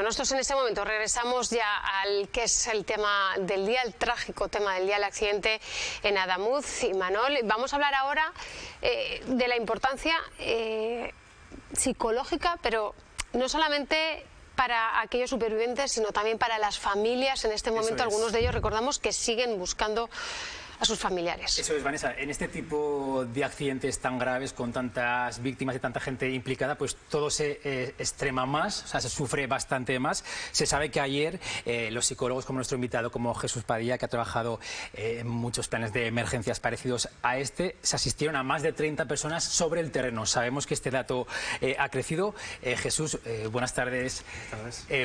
Bueno, nosotros en este momento regresamos ya al que es el tema del día, el trágico tema del día, el accidente en Adamuz y Manol. Vamos a hablar ahora de la importancia psicológica, pero no solamente para aquellos supervivientes, sino también para las familias. En este momento algunos de ellos, recordamos, que siguen buscando a sus familiares. Eso es, Vanessa. En este tipo de accidentes tan graves, con tantas víctimas y tanta gente implicada, pues todo se extrema más, o sea, se sufre bastante más. Se sabe que ayer los psicólogos, como nuestro invitado, como Jesús Padilla, que ha trabajado en muchos planes de emergencias parecidos a este, se asistieron a más de 30 personas sobre el terreno. Sabemos que este dato ha crecido. Jesús, buenas tardes.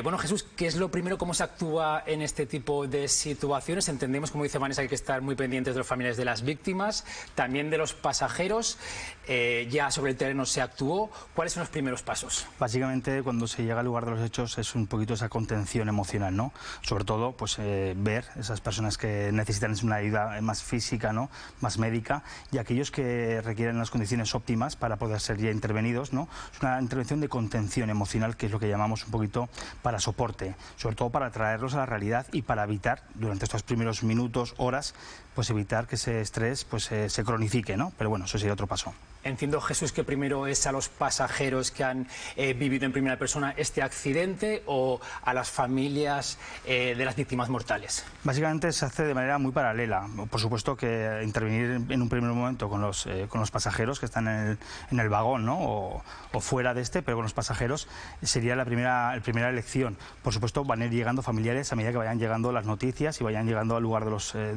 Bueno, Jesús, ¿qué es lo primero? ¿Cómo se actúa en este tipo de situaciones? Entendemos, como dice Vanessa, que hay que estar muy pendientes de los familiares de las víctimas, también de los pasajeros. Ya sobre el terreno se actuó. ¿Cuáles son los primeros pasos? Básicamente, cuando se llega al lugar de los hechos, es un poquito esa contención emocional, ¿no? Sobre todo, pues ver esas personas que necesitan una ayuda más física, ¿no? Más médica, y aquellos que requieren las condiciones óptimas para poder ser ya intervenidos, ¿no? Es una intervención de contención emocional, que es lo que llamamos un poquito para soporte, sobre todo para traerlos a la realidad y para evitar, durante estos primeros minutos, horas, pues evitar que ese estrés pues se cronifique, ¿no? Pero bueno, eso sería otro paso. Entiendo, Jesús, que primero es a los pasajeros que han vivido en primera persona este accidente, o a las familias de las víctimas mortales. Básicamente se hace de manera muy paralela. Por supuesto que intervenir en un primer momento con los pasajeros que están en el vagón, ¿no? o fuera de este, pero con los pasajeros sería la primera elección. Por supuesto van a ir llegando familiares a medida que vayan llegando las noticias y vayan llegando al lugar de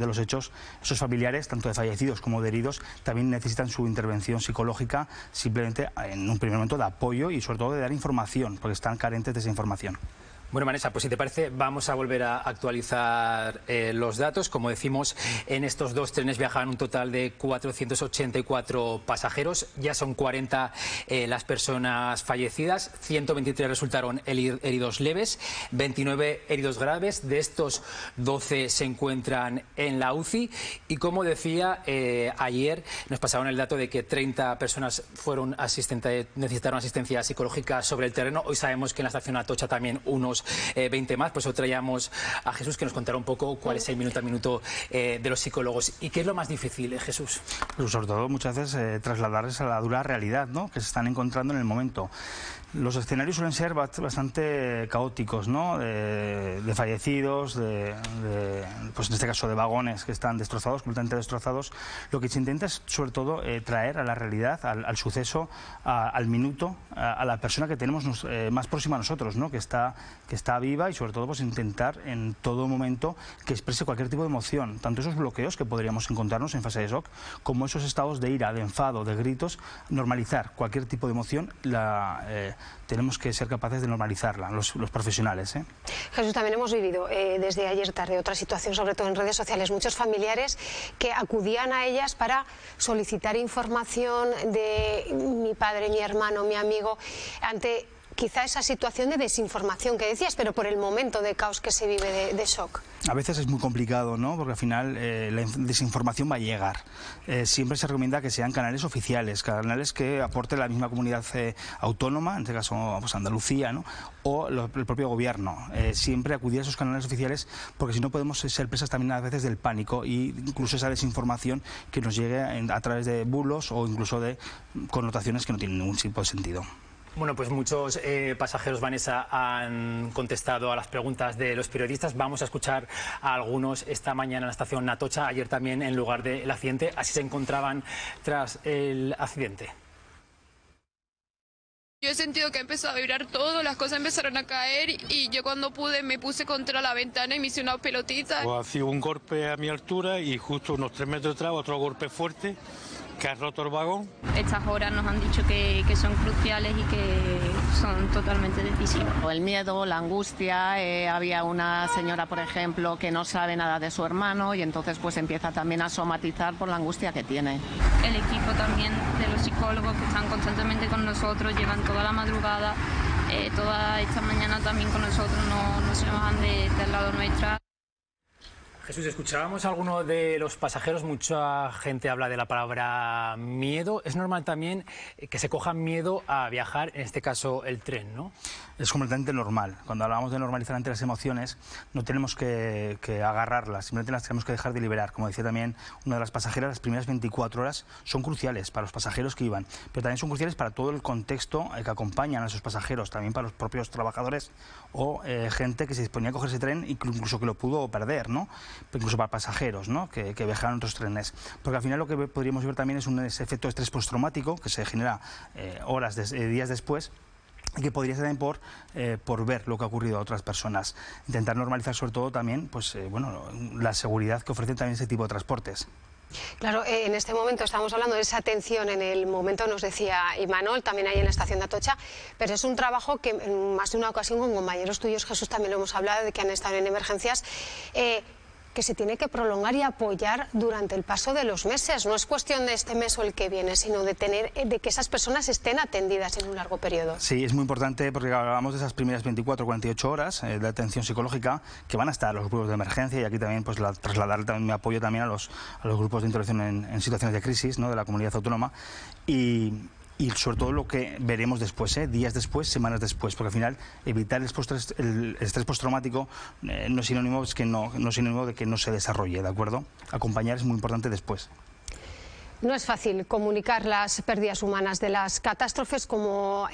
los hechos. Esos familiares, tanto de fallecidos como de heridos, también necesitan su intervención psicológica, simplemente en un primer momento de apoyo y sobre todo de dar información, porque están carentes de esa información. Bueno, Vanessa, pues si te parece, vamos a volver a actualizar los datos. Como decimos, en estos dos trenes viajaban un total de 484 pasajeros. Ya son 40 las personas fallecidas, 123 resultaron heridos leves, 29 heridos graves. De estos, 12 se encuentran en la UCI. Y como decía, ayer nos pasaron el dato de que 30 personas necesitaron asistencia psicológica sobre el terreno. Hoy sabemos que en la estación Atocha también unos 20 más, por eso traíamos a Jesús que nos contara un poco cuál es el minuto a minuto de los psicólogos. ¿Y qué es lo más difícil, Jesús? Pues sobre todo muchas veces trasladarles a la dura realidad, ¿no? Que se están encontrando en el momento. Los escenarios suelen ser bastante caóticos, ¿no? De fallecidos, pues en este caso de vagones que están destrozados, completamente destrozados. Lo que se intenta es, sobre todo, traer a la realidad, al suceso, al minuto, a la persona que tenemos más próxima a nosotros, ¿no? Que está viva, y sobre todo pues intentar en todo momento que exprese cualquier tipo de emoción, tanto esos bloqueos que podríamos encontrarnos en fase de shock, como esos estados de ira, de enfado, de gritos. Normalizar cualquier tipo de emoción tenemos que ser capaces de normalizarla, los profesionales. Jesús, también hemos vivido desde ayer tarde otra situación, sobre todo en redes sociales, muchos familiares que acudían a ellas para solicitar información de mi padre, mi hermano, mi amigo, ante quizá esa situación de desinformación que decías, pero por el momento de caos que se vive de shock. A veces es muy complicado, ¿no? Porque al final la desinformación va a llegar. Siempre se recomienda que sean canales oficiales, canales que aporte la misma comunidad autónoma, en este caso pues Andalucía, ¿no? O el propio gobierno. Siempre acudir a esos canales oficiales, porque si no podemos ser presas también a veces del pánico, y incluso esa desinformación que nos llegue a través de bulos o incluso de connotaciones que no tienen ningún tipo de sentido. Bueno, pues muchos pasajeros, Vanessa, han contestado a las preguntas de los periodistas. Vamos a escuchar a algunos esta mañana en la estación Atocha, ayer también en lugar del accidente. Así se encontraban tras el accidente. Yo he sentido que empezó a vibrar todo, las cosas empezaron a caer, y yo cuando pude me puse contra la ventana y me hice una pelotita. Ha sido un golpe a mi altura y justo unos 3 metros atrás otro golpe fuerte que ha roto el vagón. Estas horas nos han dicho que son cruciales y que son totalmente decisivas. El miedo, la angustia, había una señora, por ejemplo, que no sabe nada de su hermano, y entonces pues empieza también a somatizar por la angustia que tiene. El equipo también de los psicólogos que están constantemente con nosotros, llevan toda la madrugada, toda esta mañana también con nosotros, no se bajan del lado nuestra. Jesús, escuchábamos a alguno de los pasajeros, mucha gente habla de la palabra miedo. Es normal también que se cojan miedo a viajar, en este caso el tren, ¿no? Es completamente normal. Cuando hablamos de normalizar ante las emociones, no tenemos que agarrarlas, simplemente las tenemos que dejar de liberar. Como decía también una de las pasajeras, las primeras 24 horas son cruciales para los pasajeros que iban, pero también son cruciales para todo el contexto que acompañan a esos pasajeros, también para los propios trabajadores o gente que se disponía a coger ese tren, incluso que lo pudo perder, ¿no? Incluso para pasajeros, ¿no? que viajaban en otros trenes. Porque al final lo que podríamos ver también es ese efecto de estrés postraumático que se genera días después, y que podría ser también por ver lo que ha ocurrido a otras personas. Intentar normalizar sobre todo también la seguridad que ofrecen también ese tipo de transportes. Claro, en este momento estamos hablando de esa tensión en el momento, nos decía Imanol, también ahí en la estación de Atocha, pero es un trabajo que en más de una ocasión con compañeros tuyos, Jesús, también lo hemos hablado, de que han estado en emergencias, que se tiene que prolongar y apoyar durante el paso de los meses. No es cuestión de este mes o el que viene, sino de que esas personas estén atendidas en un largo periodo. Sí, es muy importante porque hablábamos de esas primeras 24 o 48 horas de atención psicológica que van a estar los grupos de emergencia, y aquí también pues trasladar también mi apoyo también a los grupos de intervención en situaciones de crisis, ¿no?, de la comunidad autónoma, y sobre todo lo que veremos después, días después, semanas después, porque al final evitar el estrés postraumático no es sinónimo de que no se desarrolle, ¿de acuerdo? Acompañar es muy importante después. No es fácil comunicar las pérdidas humanas de las catástrofes, como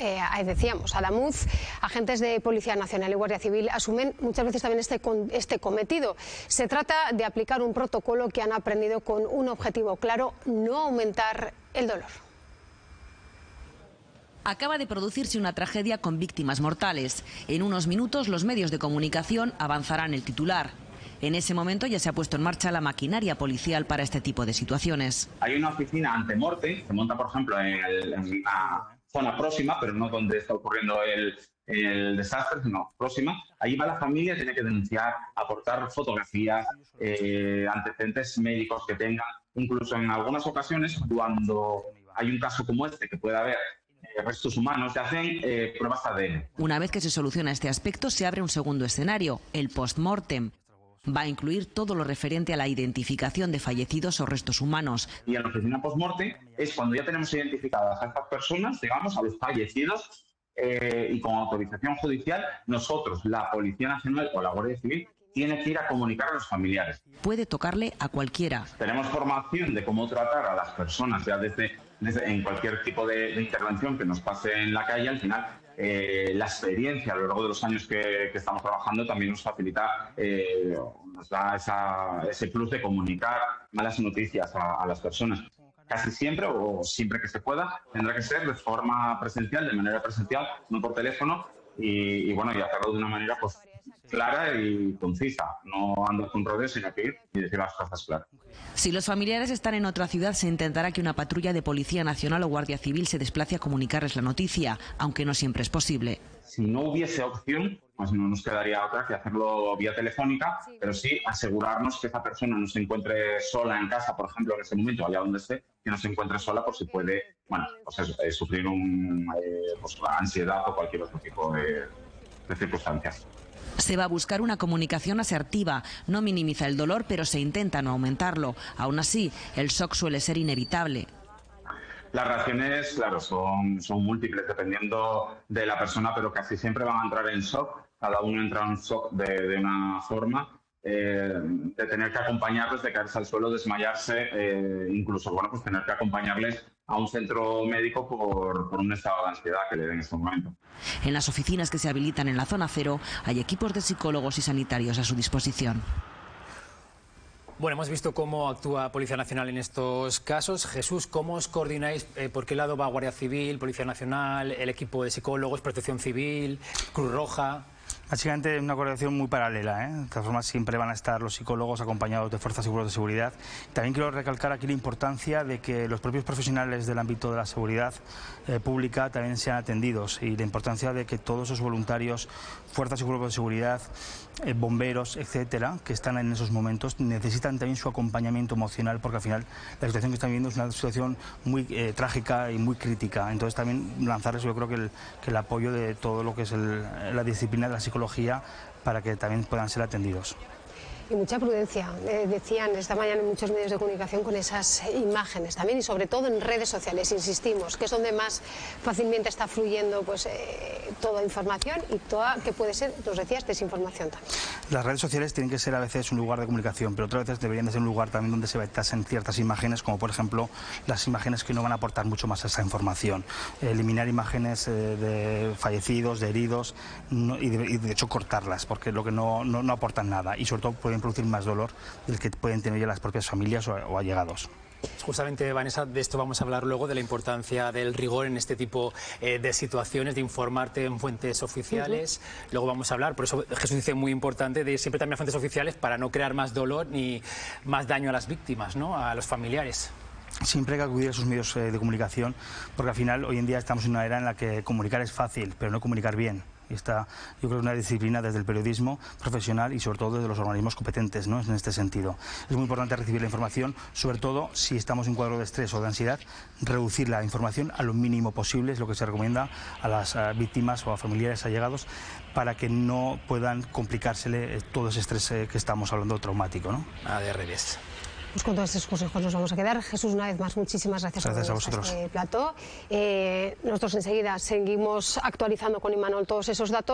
decíamos. Alamuz, agentes de Policía Nacional y Guardia Civil asumen muchas veces también este cometido. Se trata de aplicar un protocolo que han aprendido con un objetivo claro: no aumentar el dolor. Acaba de producirse una tragedia con víctimas mortales. En unos minutos los medios de comunicación avanzarán el titular. En ese momento ya se ha puesto en marcha la maquinaria policial para este tipo de situaciones. Hay una oficina antemorte, se monta por ejemplo en una zona próxima, pero no donde está ocurriendo el desastre, sino próxima. Allí va la familia, tiene que denunciar, aportar fotografías, antecedentes médicos que tengan. Incluso en algunas ocasiones, cuando hay un caso como este, que puede haber restos humanos, se hacen pruebas ADN. Una vez que se soluciona este aspecto, se abre un segundo escenario, el post-mortem. Va a incluir todo lo referente a la identificación de fallecidos o restos humanos. Y en la oficina post-mortem es cuando ya tenemos identificadas a estas personas, digamos, a los fallecidos, y con autorización judicial, nosotros, la Policía Nacional o la Guardia Civil, tiene que ir a comunicar a los familiares. Puede tocarle a cualquiera. Tenemos formación de cómo tratar a las personas, ya desde en cualquier tipo de intervención que nos pase en la calle. Al final, la experiencia a lo largo de los años que estamos trabajando también nos facilita, nos da ese plus de comunicar malas noticias a las personas. Casi siempre, o siempre que se pueda, tendrá que ser de forma presencial, de manera presencial, no por teléfono, y hacerlo de una manera pues clara y concisa, no andar con rodeos, sino que ir y decir las cosas claras. Si los familiares están en otra ciudad, se intentará que una patrulla de Policía Nacional o Guardia Civil se desplace a comunicarles la noticia, aunque no siempre es posible. Si no hubiese opción, pues no nos quedaría otra que hacerlo vía telefónica, pero sí asegurarnos que esa persona no se encuentre sola en casa, por ejemplo, en ese momento, allá donde esté, que no se encuentre sola por si puede, sufrir ansiedad o cualquier otro tipo de circunstancias. Se va a buscar una comunicación asertiva, no minimiza el dolor, pero se intenta no aumentarlo. Aún así, el shock suele ser inevitable. Las reacciones, claro, son múltiples dependiendo de la persona, pero casi siempre van a entrar en shock. Cada uno entra en shock de una forma, de tener que acompañarles, de caerse al suelo, desmayarse, incluso tener que acompañarles a un centro médico por un estado de ansiedad que le den en este momento. En las oficinas que se habilitan en la zona cero hay equipos de psicólogos y sanitarios a su disposición. Bueno, hemos visto cómo actúa Policía Nacional en estos casos. Jesús, ¿cómo os coordináis? ¿Por qué lado va Guardia Civil, Policía Nacional, el equipo de psicólogos, Protección Civil, Cruz Roja? Básicamente una coordinación muy paralela, De todas formas siempre van a estar los psicólogos acompañados de fuerzas y cuerpos de seguridad. También quiero recalcar aquí la importancia de que los propios profesionales del ámbito de la seguridad pública también sean atendidos, y la importancia de que todos esos voluntarios, fuerzas y cuerpos de seguridad, bomberos, etcétera, que están en esos momentos, necesitan también su acompañamiento emocional, porque al final la situación que están viviendo es una situación muy trágica y muy crítica. Entonces también lanzarles, yo creo que el apoyo de todo lo que es la disciplina de la psicología, para que también puedan ser atendidos. Y mucha prudencia, decían esta mañana en muchos medios de comunicación con esas imágenes también, y sobre todo en redes sociales, insistimos, que es donde más fácilmente está fluyendo pues toda información y toda, que puede ser, nos decías, desinformación también. Las redes sociales tienen que ser a veces un lugar de comunicación, pero otras veces deberían de ser un lugar también donde se tasen ciertas imágenes, como por ejemplo las imágenes que no van a aportar mucho más a esa información. Eliminar imágenes de fallecidos, de heridos, y de hecho cortarlas, porque lo que no aportan nada, y sobre todo pueden producir más dolor del que pueden tener ya las propias familias o allegados. Justamente, Vanessa, de esto vamos a hablar luego, de la importancia del rigor en este tipo de situaciones, de informarte en fuentes oficiales. Luego vamos a hablar, por eso Jesús dice muy importante, de ir siempre también a fuentes oficiales para no crear más dolor ni más daño a las víctimas, ¿no?, a los familiares. Siempre hay que acudir a esos medios de comunicación, porque al final hoy en día estamos en una era en la que comunicar es fácil, pero no comunicar bien. Y esta, yo creo, es una disciplina desde el periodismo profesional y sobre todo desde los organismos competentes, ¿no?, en este sentido. Es muy importante recibir la información, sobre todo si estamos en un cuadro de estrés o de ansiedad, reducir la información a lo mínimo posible, es lo que se recomienda a las víctimas o a familiares allegados, para que no puedan complicársele todo ese estrés que estamos hablando traumático, ¿no? De revés. Pues con todos estos consejos nos vamos a quedar. Jesús, una vez más, muchísimas gracias a vosotros. Este plató. Nosotros enseguida seguimos actualizando con Imanol todos esos datos.